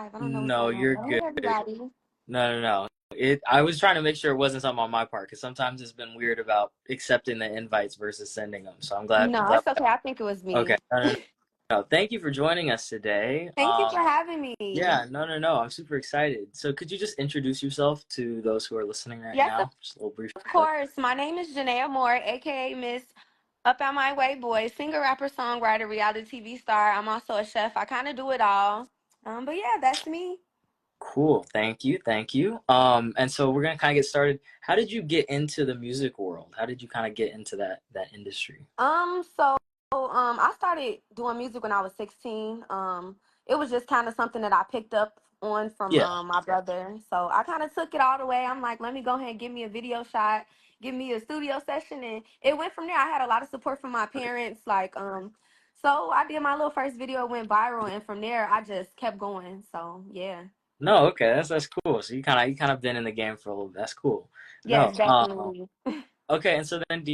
live. I don't know what's No, going on. you're But hey, good. everybody. No. I was trying to make sure it wasn't something on my part because sometimes it's been weird about accepting the invites versus sending them. So I'm glad. I'm No, glad. it's okay. I think it was Okay. me. No. Thank you for joining us today. Thank you for having me. Yeah. No. I'm super excited. So could you just introduce yourself to those who are listening right Yes, now? Just a little brief. of course. My name is Jane'a Amour, aka Miss Up Out My Way Boy, singer, rapper, songwriter, reality TV star. I'm also a chef. I kind of do it all. But yeah, that's me. Cool. Thank you. And so we're gonna kind of get started. How did you get into the music world? How did you kind of get into that industry? I started doing music when I was 16. It was just kind of something that I picked up on from Yeah. my brother. So I kind of took it all the way. I'm like, let me go ahead and give me a video shot, give me a studio session, and it went from there. I had a lot of support from my Okay. parents. So I did my little first video, it went viral, and from there I just kept going. So yeah, No, okay, that's cool. So you kind of been in the game for a little bit. That's cool. yes, No, definitely. okay. And so then,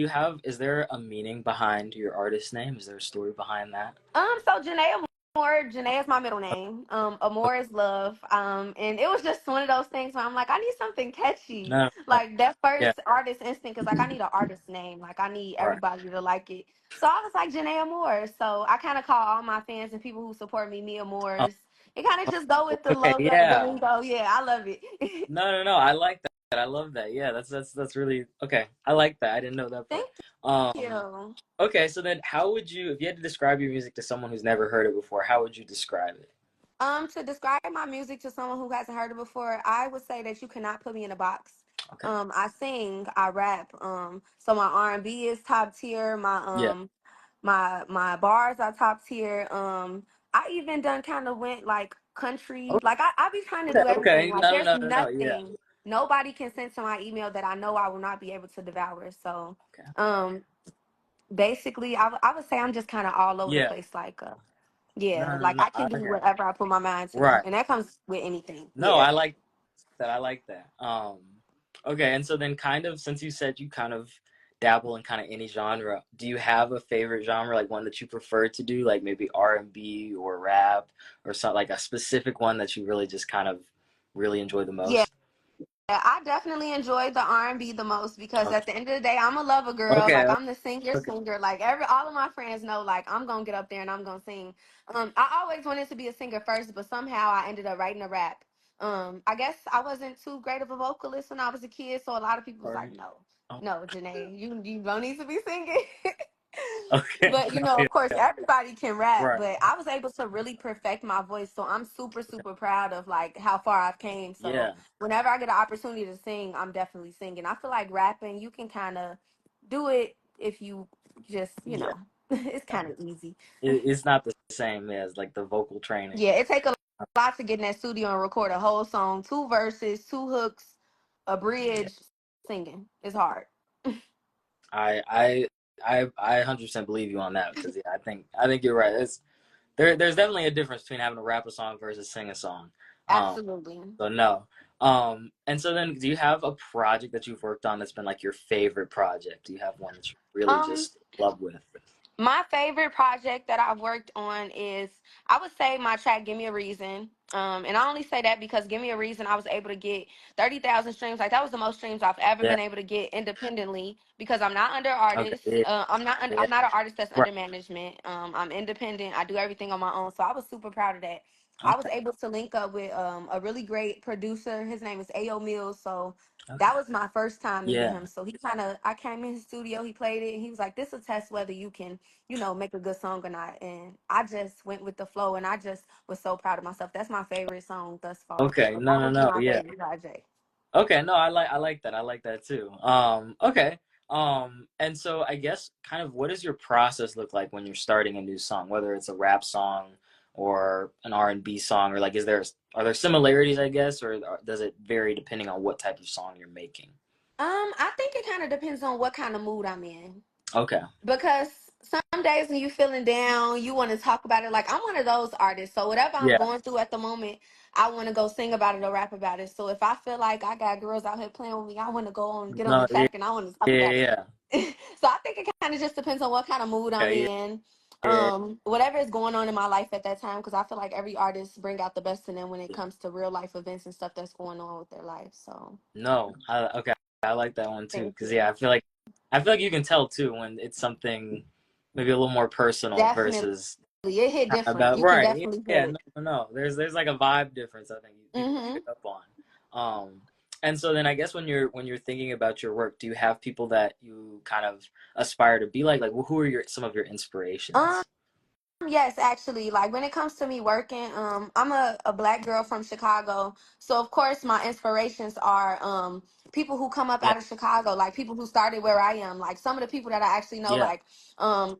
is there a meaning behind your artist name? Is there a story behind that? So Jane'a Amour, Janae is my middle name. Okay. Amour is love. And it was just one of those things where I'm like, I need something catchy. No, no, Like that yeah, first artist instinct is like, I need an artist name. Like I need right. everybody to like it. So I was like Jane'a Amour. So I kind of call all my fans and people who support me Oh, Amours. It kind of just go with the okay, logo, the yeah. lingo. Yeah, I love it. No. I like that. I love that. Yeah, that's really okay. I like that. I didn't know that part. Thank Um, you. okay. So then, how would you, if you had to describe your music to someone who's never heard it before, how would you describe it? To describe my music to someone who hasn't heard it before, I would say that you cannot put me in a box. Okay. I sing, I rap. So my R&B is top tier. Yeah. My bars are top tier. I even done kind of went like country. Like I be trying to Okay. do everything. Okay. Like there's No. Yeah. nothing nobody can send to my email that I know I will not be able to devour. So Okay. um basically I would say I'm just kind of all over the Yeah. place. Yeah, like No. I can I do got it. whatever I put my mind to, Right. and that comes with anything. No, Yeah. I like that. I like that. Okay, and so then kind of since you said you kind of dabble in kind of any genre, do you have a favorite genre, like one that you prefer to do, like maybe R&B or rap or something like a specific one that you really just kind of really enjoy the Yeah, most? I definitely enjoy the R&B the most because Okay. at the end of the day, I'm a lover girl. Like Okay. I'm the singer, Okay. singer. Like all of my friends know, like I'm gonna get up there and I'm gonna sing. I always wanted to be a singer first, but somehow I ended up writing a rap. I guess I wasn't too great of a vocalist when I was a kid, so a lot of people was like, Sorry. no, Oh, no, Janae, you don't need to be singing. okay. But No, of course, yeah. everybody can rap. Right. But I was able to really perfect my voice, so I'm super, super proud of like how far I've came. So Yeah. whenever I get an opportunity to sing, I'm definitely singing. I feel like rapping, you can kind of do it if you just, Yeah. it's kind of easy. It's not the same as like the vocal training. Yeah, it take a lot to get in that studio and record a whole song, two verses, two hooks, a Yeah. bridge, singing. It's hard. I I I 100% believe you on that because yeah, I think you're right. There's definitely a difference between having to rap a song versus sing a song. Um, Absolutely. so no. And so then do you have a project that you've worked on that's been like your favorite project? Do you have one that you really Um, just love with? My favorite project that I've worked on is, I would say, my track "Give Me a Reason." And I only say that because "Give Me a Reason" I was able to get 30,000 streams. Like that was the most streams I've ever Yeah. been able to get independently because I'm not under Okay. artists. Yeah. Yeah. I'm not an artist that's Right. under management. I'm independent. I do everything on my own. So I was super proud of that. I was Okay. able to link up with a really great producer. His name is Ao Mills. So Okay. that was my first time meeting Yeah. him. So I came in his studio, he played it, and he was like, "This will test whether you can, make a good song or not." And I just went with the flow, and I just was so proud of myself. That's my favorite song thus far. Okay. So that would be No. my Yeah. favorite project. Okay. No, I like that. I like that too. Okay. And so I guess kind of what does your process look like when you're starting a new song, whether it's a rap song or an R&B song, or like are there similarities, I guess, or does it vary depending on what type of song you're making? I think it kind of depends on what kind of mood I'm in. Okay. Because some days when you feeling down, you want to talk about it. Like I'm one of those artists. So whatever I'm Yeah. going through at the moment, I want to go sing about it or rap about it. So if I feel like I got girls out here playing with me, I want to go on, get on the No, yeah, track, and I want to talk yeah, about it. yeah. So I think it kind of just depends on what kind of mood I'm Okay, yeah. in. Yeah. Whatever is going on in my life at that time, because I feel like every artist bring out the best in them when it Yeah. comes to real life events and stuff that's going on with their life. So No, okay, I like that one too. thank Because yeah, you. I feel like you can tell too when it's something maybe a little more personal Definitely, versus it hit kind of different. about You can right. Yeah, definitely feel yeah, it. no. There's like a vibe difference. I think people Hmm. pick up on. And so then I guess when you're thinking about your work, do you have people that you kind of aspire to be like? Like, who are your some of your Um, inspirations? Yes, actually, like when it comes to me working, I'm a black girl from Chicago. So of course my inspirations are people who come up Yeah. out of Chicago, like people who started where I am. Like some of the people that I actually know, Yeah.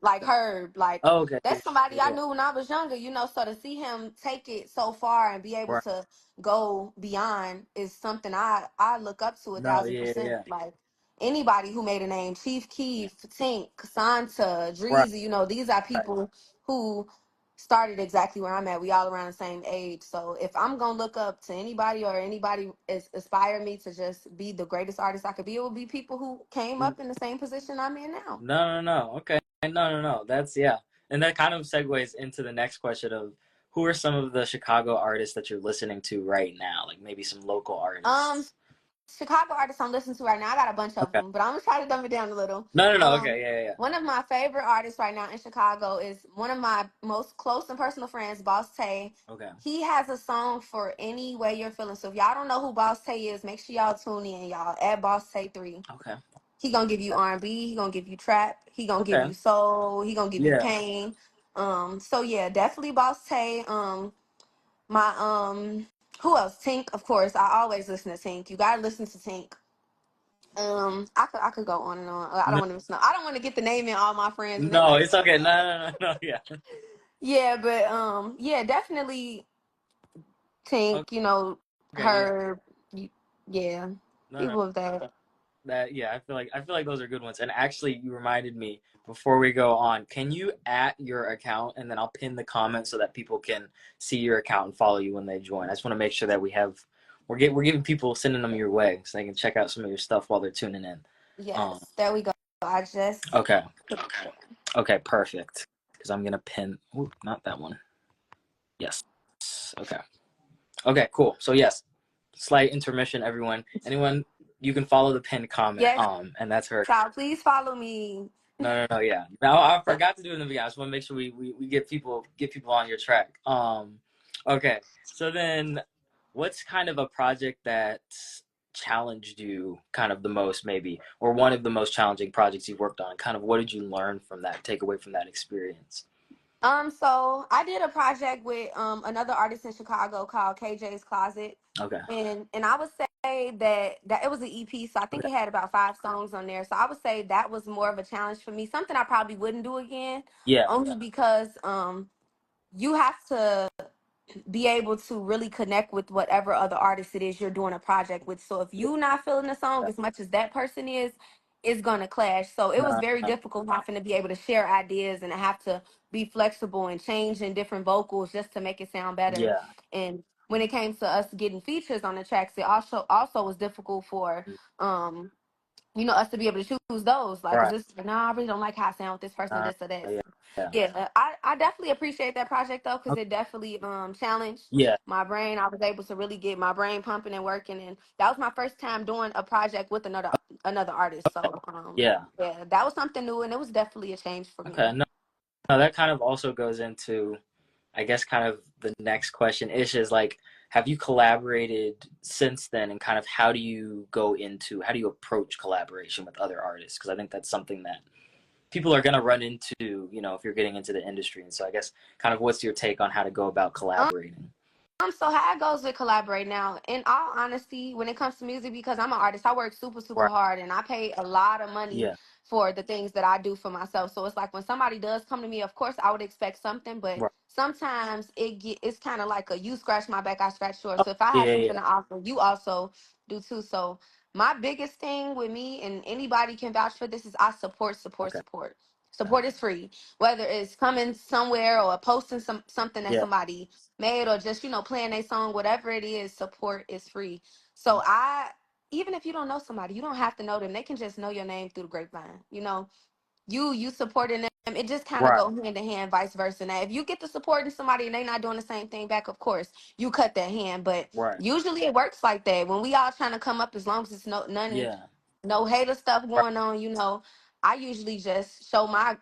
like Herb, like Oh, okay. that's Yeah. somebody Yeah. I Yeah. knew when I was younger, so to see him take it so far and be able Right. to go beyond is something I look up to a No. thousand Yeah. percent. Yeah. Like anybody who made a name, Chief Keef, Tink, Santa, Right. Dreezy, these are Right. people who started exactly where I'm at. We all around the same age. So if I'm gonna look up to anybody or anybody is aspire me to just be the greatest artist I could be, it will be people who came up in the same position I'm in now. No. Okay. No. That's yeah. And that kind of segues into the next question of who are some of the Chicago artists that you're listening to right now? Like maybe some local Um, artists. Chicago artists I'm listening to right now, I got a bunch of Okay. them, but I'm gonna try to dumb it down a little. No. Okay. Yeah. One of my favorite artists right now in Chicago is one of my most close and personal friends, Boss Tay. Okay. He has a song for any way you're feeling. So if y'all don't know who Boss Tay is, make sure y'all tune in, y'all. At Boss Tay 3. Okay. He gonna give you R&B. He gonna give you trap. He gonna give Okay. you soul. He gonna give you Yeah. pain. So yeah, definitely Boss Tay. My who else? Tink, of course. I always listen to Tink. You gotta listen to Tink. I could go on and on. I don't No. want to I don't want to get the name in all my friends and they No. like, It's okay. No. Yeah. yeah, but yeah, definitely Tink. Okay. Yeah. Her, yeah, No. people of that. That yeah, I feel like those are good ones. And actually, you reminded me before we go on. Can you at your account and then I'll pin the comment so that people can see your account and follow you when they join. I just want to make sure that we're giving people sending them your way so they can check out some of your stuff while they're tuning in. Um, Yes, there we go. I just okay, put it there. okay, perfect. Because I'm gonna pin. Ooh, not that one. Yes. Okay. Okay. Cool. So yes, slight intermission, everyone. Anyone, you can follow the pinned comment. Yes, And that's her. child. Please follow me. No, yeah. Now I forgot to do it in the beginning. I just want to make sure we get people on your track. Okay. So then what's kind of a project that challenged you kind of the most maybe, or one of the most challenging projects you've worked on? Kind of what did you learn from that, take away from that experience? So I did a project with another artist in Chicago called KJ's Closet, Okay. and I would say that it was an EP, so I think Okay. it had about 5 songs on there. So I would say that was more of a challenge for me, something I probably wouldn't do again, Yeah. only because you have to be able to really connect with whatever other artist it is you're doing a project with. So if Yeah. you not feeling the song as much as that person is, it's gonna clash. So it was No, very no. difficult having to be able to share ideas and have to be flexible and change in different vocals just to make it sound better. Yeah. And when it came to us getting features on the tracks, it also was difficult for um us to be able to choose those. Like, cause Right. it's no, I really don't like how I sound with this person or Uh, this or that. yeah. So, Yeah. yeah, I definitely appreciate that project though, cause Okay. it definitely challenged Yeah. my brain. I was able to really get my brain pumping and working, and that was my first time doing a project with another artist. So Yeah. yeah, that was something new, and it was definitely a change for Okay. me. No, that kind of also goes into, I guess, kind of the next question ish is like, have you collaborated since then, and kind of how do you approach collaboration with other artists? Because I think that's something that people are going to run into, if you're getting into the industry. And so I guess kind of what's your take on how to go about collaborating? So how it goes with collaborate now, in all honesty, when it comes to music, because I'm an artist, I work super, super Right. hard and I pay a lot of money Yeah. for the things that I do for myself. So it's like when somebody does come to me, of course I would expect something, but Right. sometimes it's kind of like a you scratch my back, I scratch yours. Oh, So if I have yeah. something to offer, you also do too. So my biggest thing with me, and anybody can vouch for this, is I support, support, Okay. support. Support is free, whether it's coming somewhere or posting something that Yeah. somebody made or just playing a song, whatever it is, support is free. So I even if you don't know somebody, you don't have to know them, they can just know your name through the grapevine. You supporting them it just kind of Right. go hand in hand, vice versa. Now, if you get to supporting somebody and they not doing the same thing back, of course, you cut that hand. But Right. usually it works like that. When we all trying to come up, as long as it's Yeah. no hater stuff Right. going on, I usually just show my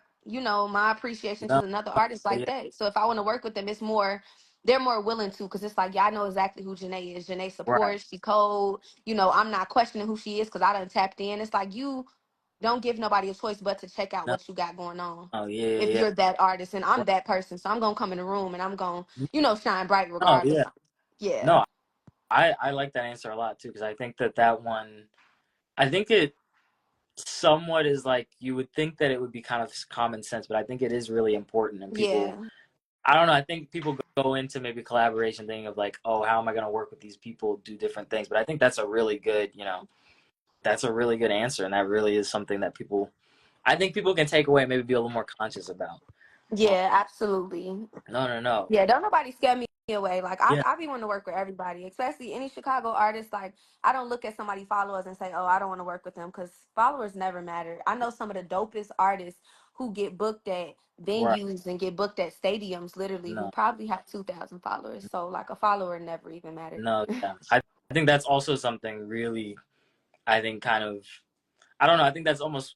appreciation No. to another artist like Yeah. that. So if I want to work with them, they're more willing to, because it's like, yeah, I know exactly who Janae is. Janae Right. supports, she cold. I'm not questioning who she is because I done tapped in. It's like, you don't give nobody a choice but to check out No. what you got going on. Oh yeah. Yeah. If Yeah. you're that artist and I'm Right. that person, so I'm gonna come in the room and I'm gonna, shine bright No. regardless. Yeah. Yeah. No. I like that answer a lot too because I think that one. I think it somewhat is like you would think that it would be kind of common sense, but I think it is really important and people. Yeah. I don't know. I think people go into maybe collaboration thing of like, oh, how am I going to work with these people, do different things? But I think that's a really good, that's a really good answer, and that really is something that people, I think people can take away and maybe be a little more conscious about. Um, Yeah, absolutely. no, no, no. Yeah, don't nobody scare me away. Like Yeah, I be wanting to work with everybody, especially any Chicago artist. Like I don't look at somebody followers and say, "Oh, I don't want to work with them," because followers never matter. I know some of the dopest artists who get booked at right. venues and get booked at stadiums, literally, who No, probably have 2,000 followers. So like a follower never even mattered. no, yeah. I think that's also something really, I think kind of, I don't know. I think that's almost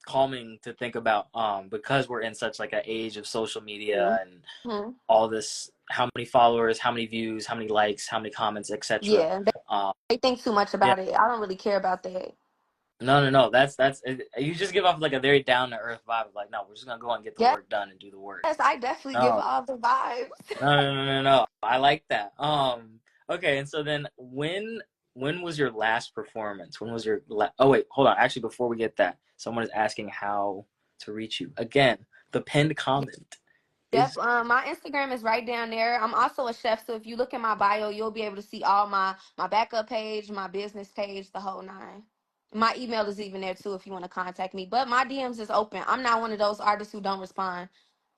calming to think about because we're in such like an age of social media and Hmm. all this how many followers, how many views, how many likes, how many comments, etc. Yeah, um they think too much yeah, about it. I don't really care about that. no, no, no, that's you just give off like a very down to earth vibe of like, no, we're just gonna go and get the Yes, work done and do the work. I definitely give No, all the vibes. no, no, no, no, no, I like that. Okay, and so then when was your last performance? When was your oh wait, hold on, actually before we get that, someone is asking how to reach you again. The pinned comment Yep. is My Instagram is right down there. I'm also a chef, so if you look in my bio, you'll be able to see all my backup page, my business page, the whole nine. My email is even there too if you want to contact me. But my DMs is open. I'm not one of those artists who don't respond.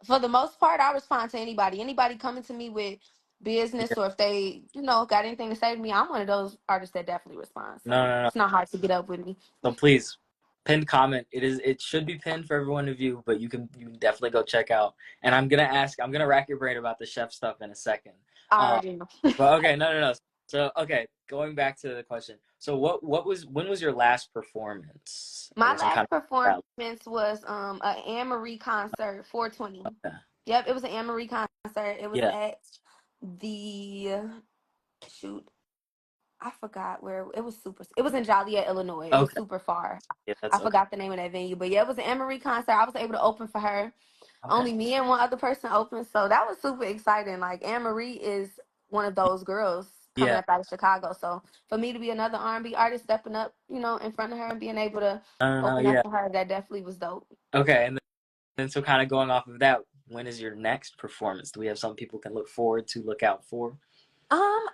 For the most part, I respond to anybody. Anybody coming to me with business yeah, or if they, got anything to say to me, I'm one of those artists that definitely respond. no, So no, no. it's not hard to get up with me. So please, pinned comment. It should be pinned for everyone to view, but you can definitely go check out. And I'm gonna rack your brain about the chef stuff in a second. I Um, already know. but okay, no, no, no. So okay, going back to the question. So when was your last performance? My Which I'm kind last of performance was a Anne Marie concert, 420. okay. Yep, it was an Anne Marie concert. It was Yeah. at the shoot. I forgot where it was. It was in Joliet, Illinois. It was Okay. super far. Yeah, that's I okay. forgot the name of that venue, but yeah, it was an Anne Marie concert. I was able to open for her. Okay. Only me and one other person opened, so that was super exciting. Like Anne Marie is one of those girls coming Yeah. up out of Chicago. So for me to be another R&B artist stepping up, in front of her and being able to No, no, no, open up yeah. for her, that definitely was dope. Okay, and then so kind of going off of that, when is your next performance? Do we have something people can look forward to, look out for?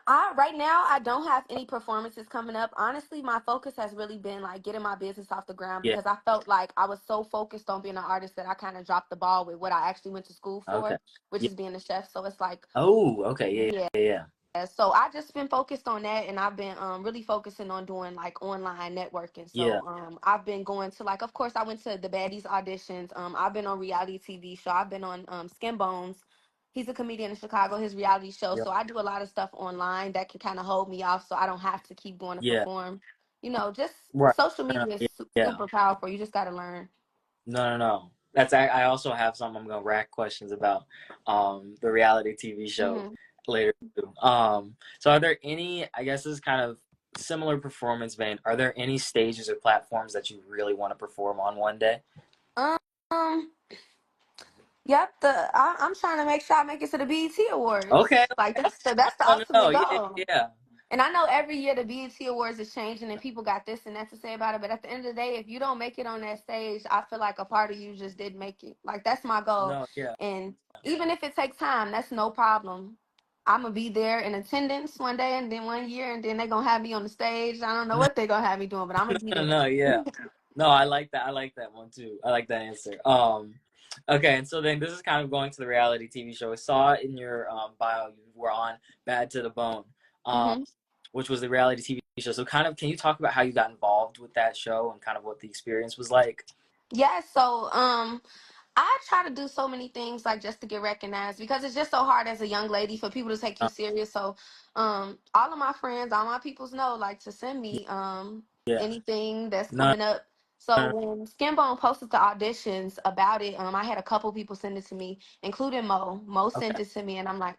I right now I don't have any performances coming up. Honestly, my focus has really been like getting my business off the ground Yeah. because I felt like I was so focused on being an artist that I kind of dropped the ball with what I actually went to school Okay. for, which Yeah. is being a chef. So it's like, Oh, okay. Yeah, yeah. yeah, yeah. So I just been focused on that, and I've been really focusing on doing like online networking. Yeah. So I've been going to like, of course, I went to the Baddies auditions. I've been on reality TV show. I've been on Skin Bones. He's a comedian in Chicago. His reality show. Yeah. So I do a lot of stuff online that can kind of hold me off, so I don't have to keep going to Yeah. perform. Just Right. social No, no, media is yeah. Yeah. super powerful. You just got to learn. No, no, no. I also have some I'm gonna rack questions about the reality TV show Hmm. later too. So are there any, I guess this is kind of similar performance vein, are there any stages or platforms that you really want to perform on one day? Um. Yep. I'm trying to make sure I make it to the BET Awards. Okay. Like that's the No, no, no. ultimate Yeah, goal. yeah. And I know every year the BET Awards is changing and people got this and that to say about it. But at the end of the day, if you don't make it on that stage, I feel like a part of you just didn't make it. Like that's my goal. No, yeah. And even if it takes time, that's no problem. I'm gonna be there in attendance one day and then one year and then they're gonna have me on the stage. I don't know what they're gonna have me doing, but I'm gonna be there. No, yeah. No, I like that. I like that one too. I like that answer. Okay, and so then this is kind of going to the reality TV show. I saw in your bio you were on Bad to the Bone, um, Hmm. which was the reality TV show. So kind of, can you talk about how you got involved with that show and kind of what the experience was like? Yeah, so I try to do so many things like just to get recognized because it's just so hard as a young lady for people to take you Uh, serious. So, all of my friends, all my peoples know like to send yeah, me yeah. anything that's No, coming up. So no, when Skinbone posted the auditions about it, I had a couple people send it to me, including Mo. Mo okay, sent it to me, and I'm like,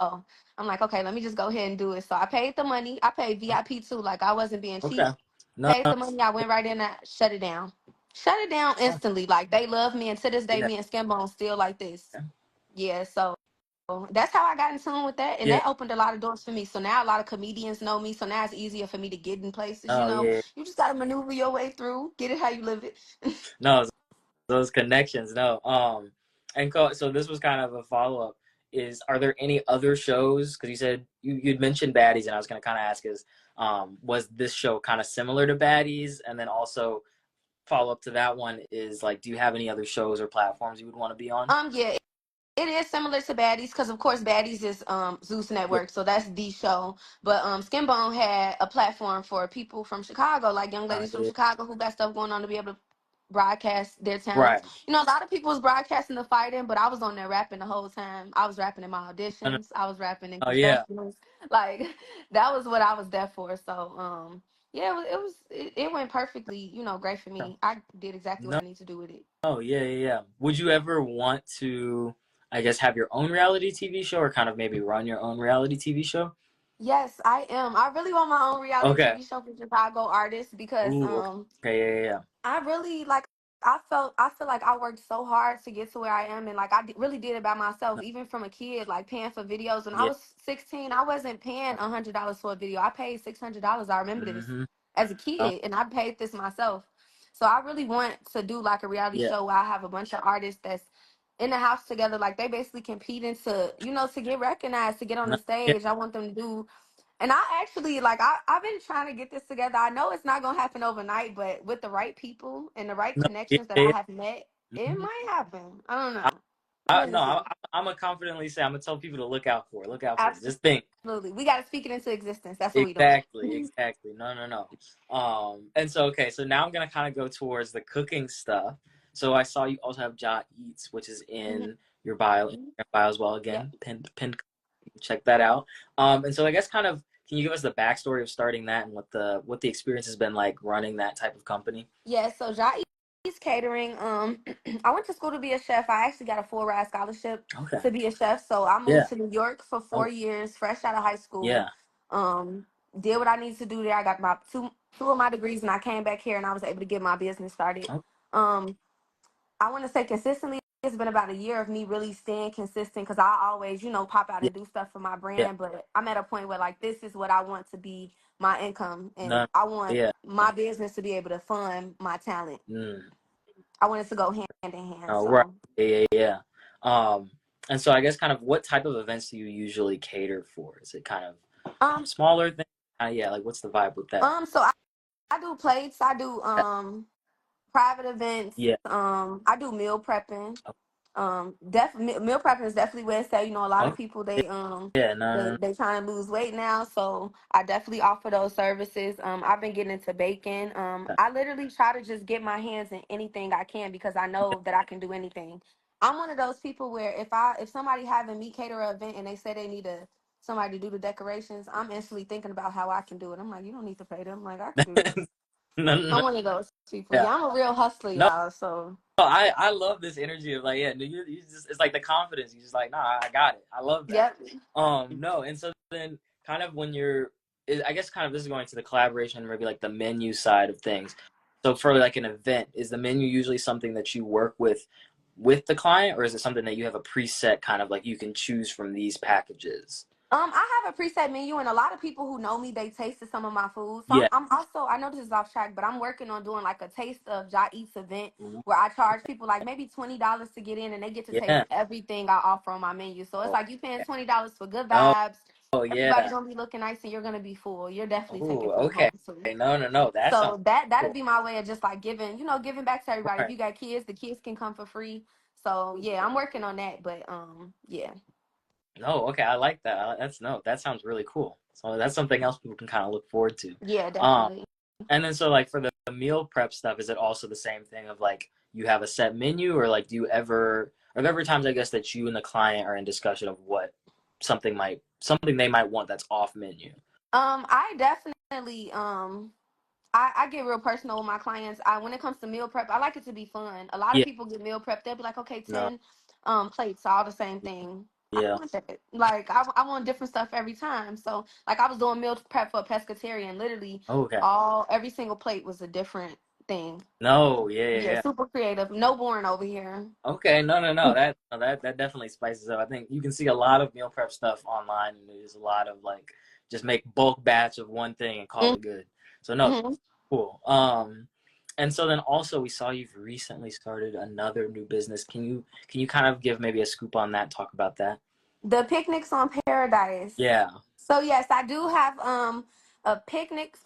okay, let me just go ahead and do it. So I paid the money. I paid VIP too, like I wasn't being okay. cheap. No, Paid the money. I went right in and shut it down. Shut it down oh, instantly. Like they love me, and to this day, yeah, me and Skinbone still like this. yeah, Yeah, so that's how I got in tune with that, and yeah. that opened a lot of doors for me. So now a lot of comedians know me. So now it's easier for me to get in places. Oh, yeah. You just gotta maneuver your way through, get it how you live it. No, those connections. No. So this was kind of a follow up. Is Are there any other shows? Because you said you'd mentioned Baddies, and I was gonna kind of ask is was this show kind of similar to Baddies? And then also follow up to that one is like, do you have any other shows or platforms you would want to be on? Yeah, it is similar to Baddies because, of course, Baddies is Zeus Yeah. Network, so that's the show. But Skinbone had a platform for people from Chicago, like young ladies from Yeah. Chicago who got stuff going on to be able to broadcast their talents. Right. A lot of people was broadcasting the fighting, but I was on there rapping the whole time. I was rapping in my No, no. auditions. I was rapping in Oh yeah. confessionals. Like that was what I was there for. So yeah, it went perfectly. Great for me. I did exactly what No. I need to do with it. Oh yeah, yeah, yeah. Would you ever want to, I guess, have your own reality TV show, or kind of maybe run your own reality TV show? Yes, I am. I really want my own reality Okay. TV show for Chicago artists because Ooh. Okay. Okay. Yeah. Yeah. I really like. I feel like I worked so hard to get to where I am, and like really did it by myself. Yeah. Even from a kid, like paying for videos. When I Yeah. was 16, I wasn't paying $100 for a video. I paid $600. I remember this Mm-hmm. as a Oh, kid, and I paid this myself. So I really want to do like a reality yeah. show where I have a bunch of artists that's in the house together. Like they basically competing to get recognized, to get on No, the yeah. stage. I want them to do and I actually I've been trying to get this together. I know it's not gonna happen overnight, but with the right people and the right No, yeah, connections that I yeah. have met, it Mm-hmm. might happen. I don't I, know. We'll wait no, and see. I'm gonna confidently say I'm gonna tell people to look out for it. Look out for it. Just think. Absolutely. We gotta speak it into existence. That's what we doing. Exactly, exactly. No, no, no. And so okay, so now I'm gonna kind of go towards the cooking stuff. So I saw you also have Ja Eats, which is Mhm. in your bio, Mhm. as well. Yep. Again, pin, check that out. And so I guess kind of, can you give us the backstory of starting that and what the experience has been like running that type of company? Yeah, so Jane's catering. I went to school to be a chef. I actually got a full ride scholarship Okay. to be a chef. So I Yeah. moved to New York for Oh, 4 years, fresh out of high school. yeah. Um, did what I needed to do there. I got my two of my degrees, and I came back here, and I was able to get my business started. Oh, Um, I want to say consistently, it's been about a year of me really staying consistent because I always, pop out yeah. and do stuff for my Yeah. brand. But I'm at a point where like this is what I want to be my income, and No. I want Yeah. my business to be able to fund my talent. Mm. I want it to go hand in hand. Oh, right. So, Yeah, yeah, yeah. Um, and so I guess kind of what type of events do you usually cater for? Is it kind of um, smaller things? Yeah, like what's the vibe with that? so I do plates. I do private events. Yeah. I do meal prepping. Meal prepping is definitely where it's at. A lot of Okay. people Yeah. No. they No. they trying to lose weight now, so I definitely offer those services. I've been getting into baking. No. I literally try to just get my hands in anything I can because I know that I can do anything. I'm one of those people where if somebody having me cater an event and they say they need somebody to do the decorations, I'm instantly thinking about how I can do it. I'm like, you don't need to pay them. Like I can do this. No. No. I'm No. one of those people. Yeah. Yeah, I'm a real hustler, No. y'all. So I love this energy of like, yeah, you just, it's like the confidence. You just like, nah, I got it. I love that. yep. No, and so then kind of when I guess kind of this is going to the collaboration, maybe like the menu side of things. So for like an event, is the menu usually something that you work with the client, or is it something that you have a preset kind of like you can choose from these packages? I have a preset menu, and a lot of people who know me, they tasted some of my food. So Yeah, I'm also, I know this is off track, but I'm working on doing like a taste of Ja Eats event mhm, where I charge people like maybe $20 to get in, and they get to taste yeah. everything I offer on my menu. So it's Oh, like you paying yeah. $20 for good Oh, vibes. oh, Everybody yeah. gonna be looking nice, and you're gonna be full. You're definitely taking Oh, food okay. home too. No, no, no. That sounds So that'd cool. be my way of just like giving back to everybody. If Right. you got kids, the kids can come for free. So yeah, I'm working on that, but yeah. No, okay, I like that. That's no, that sounds really cool. So that's something else people can kind of look forward to. Yeah, Um, definitely. and then so like for the meal prep stuff, is it also the same thing of like you have a set menu, or like do you ever, are there ever times, I guess, that you and the client are in discussion of what something they might want that's off menu? I definitely I get real personal with my clients. When it comes to meal prep, I like it to be fun. A lot of Yeah. people get meal prep. They'll be like, okay, No. 10 plates, all the same thing. I don't Yeah. want that. Like I want different stuff every time. So like I was doing meal prep for a pescatarian. Literally, Oh, okay. every single plate was a different thing. No. Yeah. Yeah. Yeah, Yeah. super creative. No boring over here. Okay. No. No. No. That definitely spices up. I think you can see a lot of meal prep stuff online, and there's a lot of like just make bulk batch of one thing and call it good. So no, Mm-hmm. cool. And so then also we saw you've recently started another new business. Can you kind of give maybe a scoop on that? Talk about that. The picnics on Paradise. Yeah. So yes, I do have a picnic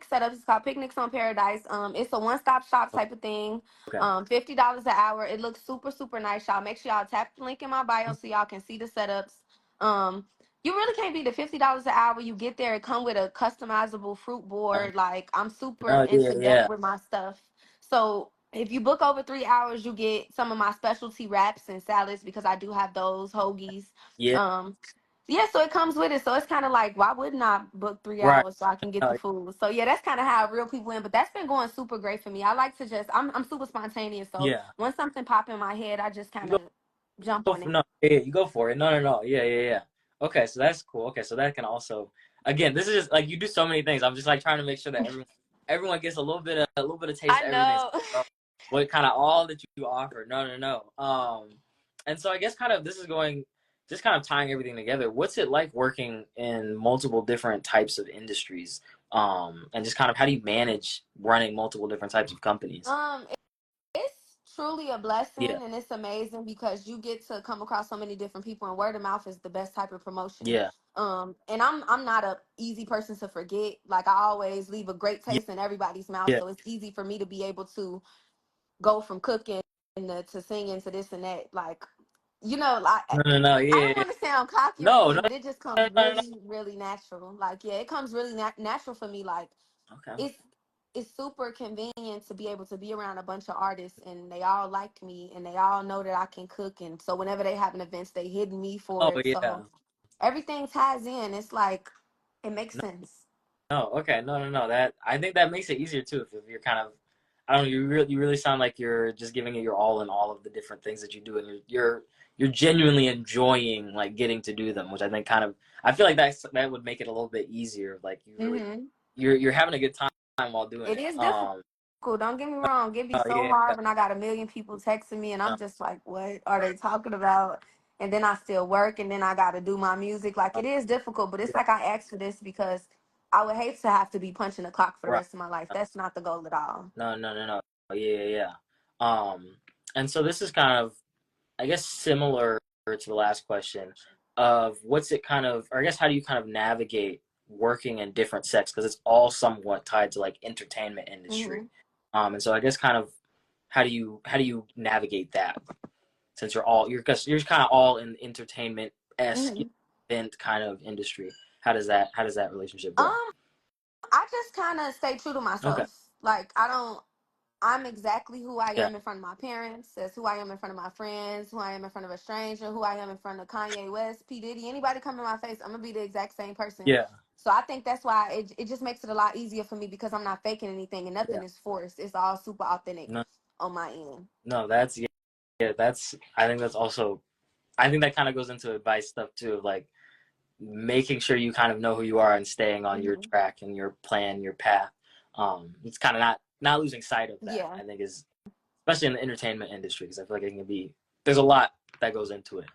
setup. It's called Picnics on Paradise. It's a one stop shop type of thing. Okay. $50 an hour. It looks super super nice, y'all. Make sure y'all tap the link in my bio so y'all can see the setups. Um, you really can't beat the $50 an hour. You get there, it come with a customizable fruit board. Like I'm super Oh yeah, into depth yeah, with my stuff. So if you book over 3 hours, you get some of my specialty wraps and salads because I do have those hoagies. yeah. Um, yeah, so it comes with it. So it's kind of like, why wouldn't I book three Right. hours so I can get the No, food? So yeah, that's kind of how real people in. But that's been going super great for me. I like to I'm super spontaneous. So yeah. once something pop in my head, I just You kind go, of jump go on for it. no. Yeah, yeah, you go for it. No, no, no. Yeah, yeah, yeah. Okay, so that's cool. Okay, so that can also, again, this is just like you do so many things. I'm just like trying to make sure that everyone gets a little bit of taste I of everything. know. So, what kind of all that you offer? No, no, no. And so I guess kind of this is going, just kind of tying everything together. What's it like working in multiple different types of industries? And just kind of how do you manage running multiple different types of companies? um, it's truly a Yeah, blessing and it's amazing because you get to come across so many different people and word of mouth is the best type of promotion. yeah, And I'm not a easy person to forget. Like I always leave a great yeah, taste in everybody's mouth, yeah. so it's easy for me to be able to go from cooking to singing to this and that. Like, like No, no, no. I Yeah, don't yeah. want to sound cocky or No, anything, no, but it just no, comes no, no. really, really natural. Like, yeah, it comes really natural for me. Like, Okay. it's super convenient to be able to be around a bunch of artists and they all like me and they all know that I can cook. And so whenever they have an events, they hit me for Oh it. yeah. So everything ties in. It's like it makes No, sense. no. Okay. No, no, no. That I think that makes it easier too. If you're kind of, I don't know. You really sound like you're just giving it your all in all of the different things that you do, and you're genuinely enjoying like getting to do them, which I think kind of I feel like that would make it a little bit easier. Like Hmm. you're having a good time while doing It it. is difficult. Don't get me wrong. It'd be Oh so yeah. hard when I got a million people texting me and No, I'm just like, what are they talking about? And then I still work and then I got to do my music. Like no, it is difficult, but it's yeah. like I asked for this because I would hate to have to be punching the clock for the Right. rest of my life. That's not the goal at all. No, no, no, no. Yeah, yeah, yeah. And so this is kind of I guess similar to the last question of what's it kind of, or I guess how do you kind of navigate working in different sets because it's all somewhat tied to like entertainment industry. Hmm. And so I guess kind of how do you navigate that since you're kind of all in entertainment esque Hmm. event kind of industry. How does that relationship go? Um, I just kind of stay true to Okay. myself. Like I'm exactly who I Yeah. am in front of my parents. That's who I am in front of my friends. Who I am in front of a stranger. Who I am in front of Kanye West, P Diddy. Anybody come in my face, I'm gonna be the exact same person. Yeah. So I think that's why it just makes it a lot easier for me because I'm not faking anything and Yeah. nothing is forced. It's all super authentic No. on my end. No. That's yeah. Yeah. That's I think that's also I think that kind of goes into advice stuff too. Of like making sure you kind of know who you are and staying on your Hmm. track and your plan, your path. It's kind of not losing sight of that. Yeah. I think is especially in the entertainment industry because I feel like it can be there's a lot that goes into it.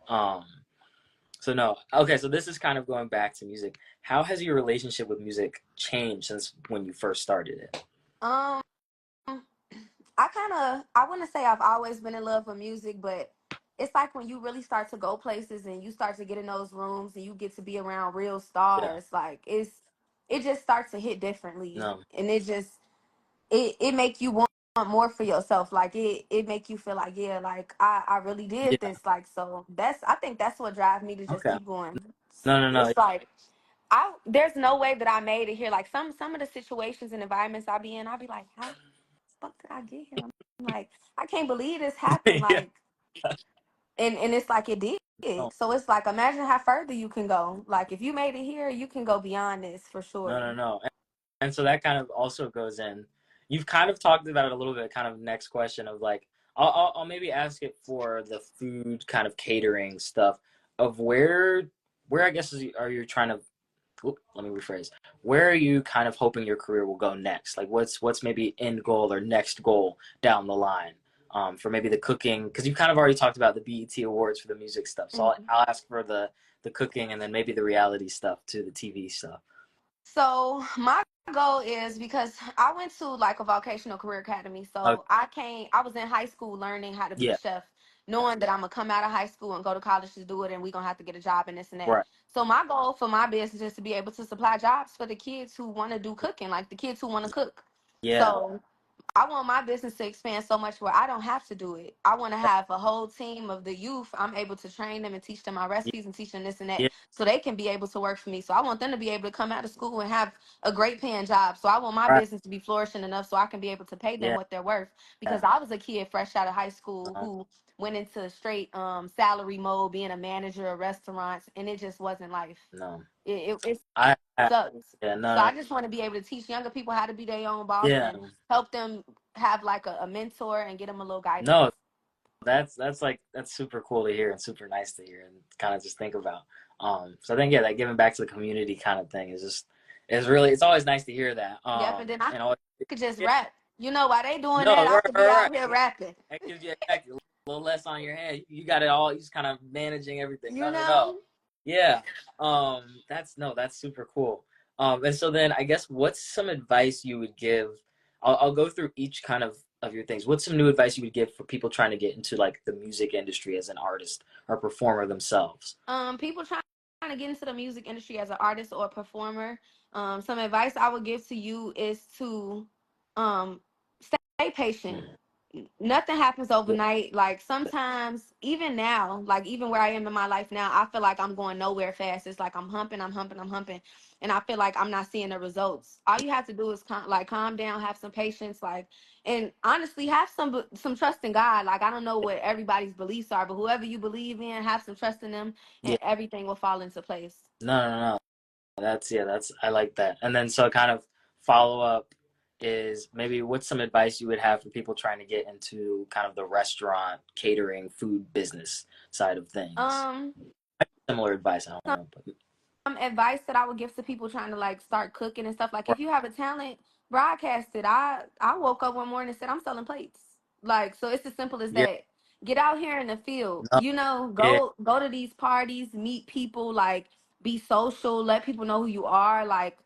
So no, okay. So this is kind of going back to music. How has your relationship with music changed since when you first started it? Um. I want to say I've always been in love with music, but it's like when you really start to go places and you start to get in those rooms and you get to be around real Yeah. stars, like it just starts to hit differently, No. and it make you want more for yourself. Like it make you feel like yeah, like I really did Yeah. this. Like so I think that's what drives me to just Okay. keep going. No. No. No. It's like there's no way that I made it here. Like some of the situations and environments I be in, I'll be like, how the fuck did I get here? I'm like, I can't believe this happened. Yeah. Like and it's like it did. No, So it's like imagine how further you can go. Like if you made it here, you can go beyond this for no, sure. no, no. And so that kind of also goes in. You've kind of talked about it a little bit. Kind of next question of like, I'll maybe ask it for the food kind of catering stuff of where I guess are you trying to let me rephrase. Where are you kind of hoping your career will go next? Like, what's maybe end goal or next goal down the line for maybe the cooking? Because you kind of already talked about the BET Awards for the music stuff. So Mhm. I'll ask for the cooking and then maybe the reality stuff too, the TV stuff. So my goal is because I went to like a vocational career academy. Okay. So I was in high school learning how to be a Yeah. chef, knowing that I'm gonna come out of high school and go to college to do it, and we're gonna have to get a job and this and that. Right. So my goal for my business is to be able to supply jobs for the kids who want to do cooking, like the kids who want to cook. Yeah. So I want my business to expand so much where I don't have to do it. I want to have a whole team of the youth. I'm able to train them and teach them my Yeah. recipes and teach them this and that Yeah. so they can be able to work for me. So I want them to be able to come out of school and have a great paying job. So I want my Right. business to be flourishing enough so I can be able to pay them Yeah. what they're worth. Because I was a kid fresh out of high school No. who went into straight salary mode, being a manager of restaurants, and it just wasn't life. No. It I sucks. yeah. So No. I just want to be able to teach younger people how to be their own boss Yeah. and help them have like a mentor and get them a little guidance. No. That's like that's super cool to hear and super nice to hear and kind of just think about. So I think yeah, that giving back to the community kind of thing is just is really it's always nice to hear that. Yep, and then I And always, could just yeah, rap. You know, while they doing no, that, I right, could be right, out right. here Yeah, rapping. that gives you exactly a little less on your hand. You got it all. You just kind of managing everything. You No, no, no. know? Yeah. That's no, that's super cool. And so then I guess what's some advice you would give? I'll go through each kind of your things. What's some new advice you would give for people trying to get into like the music industry as an artist or performer themselves? People trying to get into the music industry as an artist or a performer. Some advice I would give to you is to um stay patient. Mm. Nothing happens Yeah. overnight. Like sometimes, even now, like even where I am in my life now, I feel like I'm going nowhere fast. It's like I'm humping, I'm humping, I'm humping, and I feel like I'm not seeing the results. All you have to do is calm down, have some patience, like, and honestly, have some trust in God. Like I don't know what everybody's beliefs are, but whoever you believe in, have some trust in them, Yeah. and everything will fall into place. No, no, no. That's yeah, that's I like that. And then so kind of follow up is maybe what's some advice you would have for people trying to get into kind of the restaurant, catering, food business side of things? Um, Similar advice, I don't know, but advice that I would give to people trying to like start cooking and stuff. Like if you have a talent, broadcast it. I woke up one morning and said I'm selling plates. Like so it's as simple as yeah, that. Get out here in the field. no, You know, yeah, go to these parties, meet people, like be social, let people know who you are. Like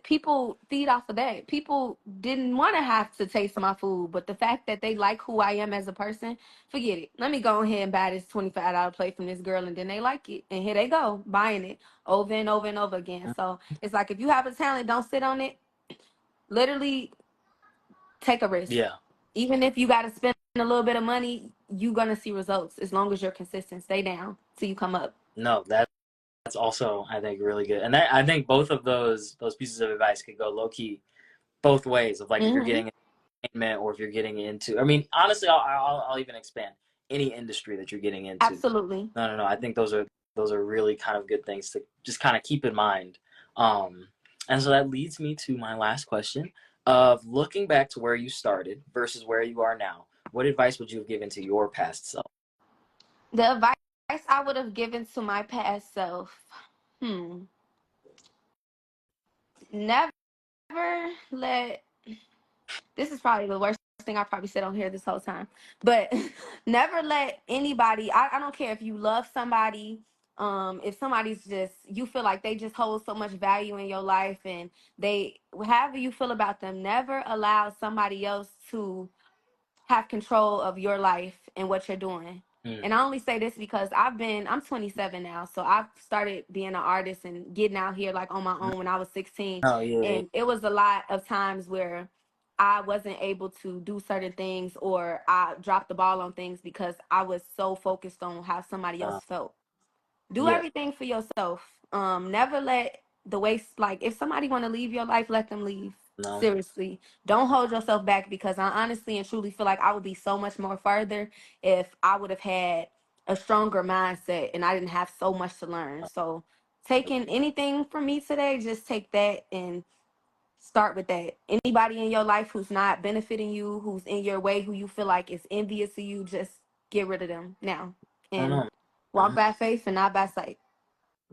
people feed off of that. People didn't want to have to taste my food, but the fact that they like who I am as a person, forget it. Let me go ahead and buy this $25 plate from this girl, and then they like it, and here they go buying it over and over and over again. So it's like if you have a talent, don't sit on it. Literally take a risk. yeah, Even if you got to spend a little bit of money, you're gonna see results as long as you're consistent. Stay down till you come up. no, that's also I think really good. And that I think both of those pieces of advice could go low key both ways of like if you're Hmm. getting into entertainment or if you're getting into I mean honestly I'll even expand any industry that you're getting into. Absolutely. No, no, no. I think those are really kind of good things to just kind of keep in mind. Um, and so that leads me to my last question of looking back to where you started versus where you are now. What advice would you have given to your past self? The advice I would have given to my past self. Hmm. Never let this is probably the worst thing I probably said on here this whole time. But never let anybody, I don't care if you love somebody, if somebody's just you feel like they just hold so much value in your life and they however you feel about them, never allow somebody else to have control of your life and what you're doing. Mm. And I only say this because I'm 27 now, so I've started being an artist and getting out here like on my own when I was 16, Oh yeah, yeah. and it was a lot of times where I wasn't able to do certain things or I dropped the ball on things because I was so focused on how somebody else Uh, felt. Do yeah. everything for yourself. Never let the waste like if somebody want to leave your life, let them leave. No. Seriously, don't hold yourself back because I honestly and truly feel like I would be so much more further if I would have had a stronger mindset and I didn't have so much to learn. So taking anything from me today, just take that and start with that. Anybody in your life who's not benefiting you, who's in your way, who you feel like is envious of you, just get rid of them now I don't and know, walk man. by faith and not by sight.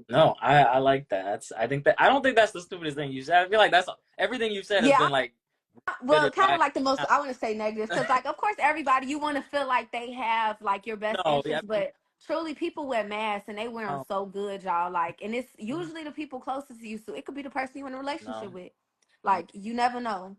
No, I like that. I think that I don't think that's the stupidest thing you said. I feel like that's everything you've said has Yeah, been like good well, kind of advice. like the most, I want to say negative, because like of course everybody, you want to feel like they have like your best No, yeah, interest, but truly people wear masks and they wear them no, so good, y'all. Like, and it's usually the people closest to you, so it could be the person you're in a no, relationship with. no. Like, you never know.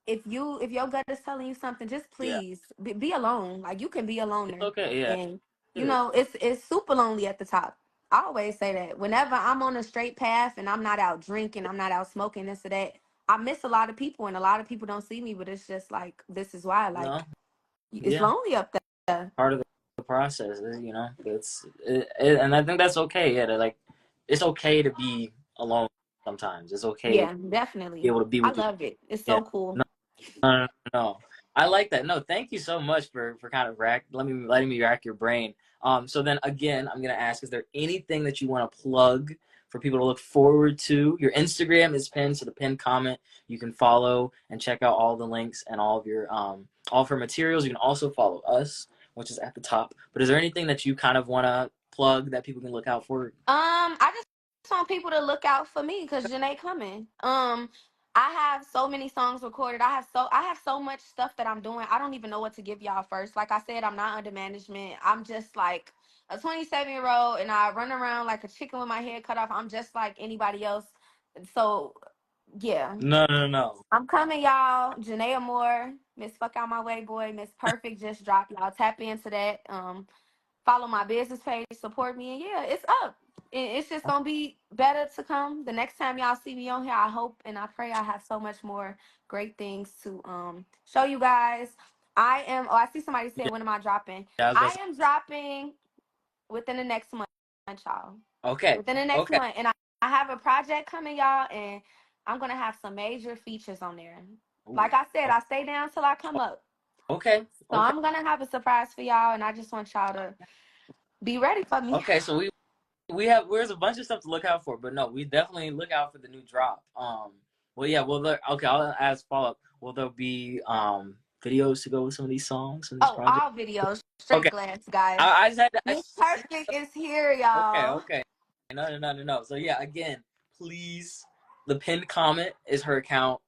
If your gut is telling you something, just Yeah, please be alone. Like, you can be a it's loner, okay. Yeah, and it is. it's super lonely at the top. I always say that whenever I'm on a straight path and I'm not out drinking, I'm not out smoking this or that, I miss a lot of people, and a lot of people don't see me. But it's just like, this is why, No, like, it's yeah, lonely up there. part of the process. And I think that's okay. Yeah, like it's okay to be alone sometimes. It's okay to Yeah, be definitely. able to be I with people. love it. It's Yeah. so cool. No, no, no. I like that. No, thank you so much for kind of letting me rack your brain. So then again, I'm gonna ask: is there anything that you want to plug for people to look forward to? Your Instagram is pinned, so the pinned comment you can follow and check out all the links and all of her materials. You can also follow us, which is at the top. But is there anything that you kind of want to plug that people can look out for? I just want people to look out for me because Janae coming. I have so many songs recorded. I have so much stuff that I'm doing. I don't even know what to give y'all first. Like I said, I'm not under management. I'm just like a 27-year-old, and I run around like a chicken with my head cut off. I'm just like anybody else. So yeah, No, no, no. I'm coming, y'all. Jane'a Amour, Miss Fuck Out My Way Boy, Miss Perfect just dropped. Y'all tap into that. Follow my business page, support me, and yeah, it's up. It's just gonna be better to come. The next time y'all see me on here, I hope and I pray I have so much more great things to show you guys. I am. Oh, I see somebody Yeah, said, when am I dropping? yeah, I was about I to say, am dropping within the next month, y'all. okay, Within the next okay, month, and I have a project coming, y'all, and I'm gonna have some major features on there. ooh, Like I said, I stay down till I come up. okay, So okay. I'm gonna have a surprise for y'all, and I just want y'all to be ready for me. Okay, so there's a bunch of stuff to look out for, but no, we definitely look out for the new drop. Well, yeah, okay, I'll ask follow up. Will there be videos to go with some of these songs and these Oh, projects? all videos, straight Okay, glance, guys. I just had to. Miss Perfect is here, Okay, y'all. okay, no, no, no, no, no. So yeah, again, please, the pinned comment is her account.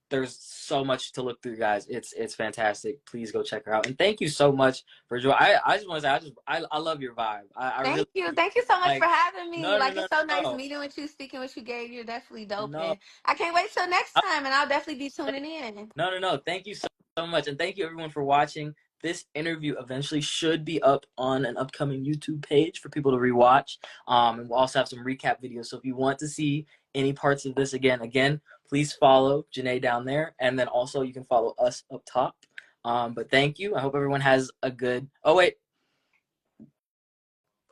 There's so much to look through, guys. It's fantastic. Please go check her out. And thank you so much for joining. I just want to say I love your vibe. I really Thank you. Thank you so much for like. having me. No, no, Like, no, it's so nice no, meeting with you, speaking with you, Gabe. You're definitely dope. no. And I can't wait till next time. And I'll definitely be tuning in. No, no, no. Thank you so much. And thank you everyone for watching. This interview eventually should be up on an upcoming YouTube page for people to rewatch. And we'll also have some recap videos. So if you want to see any parts of this again, please follow Janae down there. And then also you can follow us up top. But thank you. I hope everyone has a good. Oh, wait.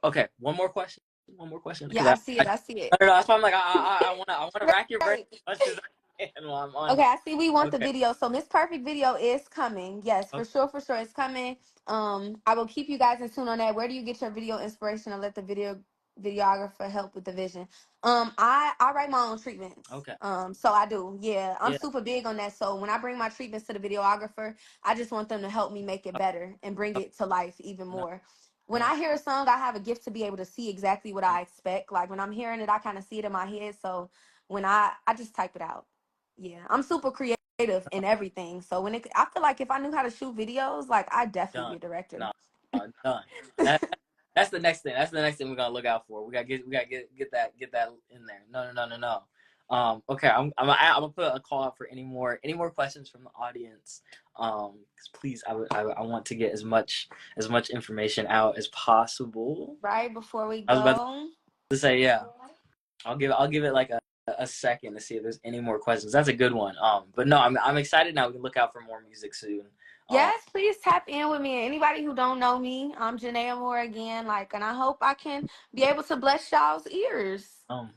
Okay. One more question. One more question. Yeah, Because I see it. I see no, it. no, no, that's why I'm like, I wanna rack your brain Right. as much as I can while I'm on Okay, here. I see we want the Okay. video. So Miss Perfect video is coming. Yes, Okay. for sure, it's coming. I will keep you guys in tune on that. Where do you get your video inspiration and let the videographer help with the vision? I write my own treatments. Okay. So I do. Yeah, I'm Yeah. super big on that. So when I bring my treatments to the videographer, I just want them to help me make it better and bring No, it to life even no, more. When no. I hear a song, I have a gift to be able to see exactly what I expect. Like when I'm hearing it, I kind of see it in my head. So when I just type it out. Yeah, I'm super creative in everything. So I feel like if I knew how to shoot videos, like I'd definitely Done. be a director. No, no, done. That that's the next thing. That's the next thing we're gonna look out for. We gotta get that in there. No, no, no, no, no. Okay, I'm gonna put a call out for any more questions from the audience. 'Cause please, I want to get as much information out as possible. Right before we I was about go. to say yeah. I'll give it like a second to see if there's any more questions. That's a good one. But no, I'm excited now. We can look out for more music soon. Um, Yes, please tap in with me. Anybody who don't know me, I'm Jane'a Amour again. Like, and I hope I can be able to bless y'all's ears. um,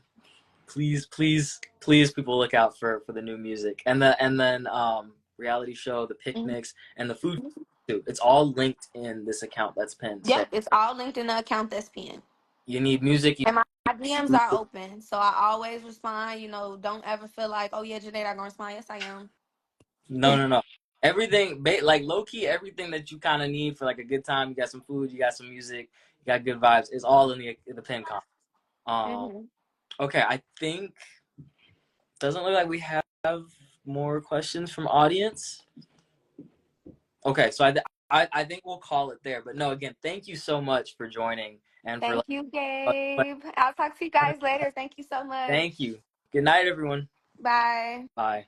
please, people look out for the new music and then reality show, the Mhm. picnics, and the food too. It's all linked in this account that's pinned. So Yep, it's all linked in the account that's pinned. you need music. And my DMs You, are open, so I always respond. You know, don't ever feel like, oh yeah, Jane'a, I'm gonna respond. Yes, I am. no, no, no. Everything, like low key, everything that you kind of need for like a good time. You got some food, you got some music, you got good vibes. Is all in the pin comment. Hmm. Okay, I think doesn't look like we have more questions from audience. Okay, so I think we'll call it there. But no, again, thank you so much for joining and for Thank you, Gabe. I'll talk to you guys later. Thank you so much. thank you. Good night, everyone. Bye. Bye.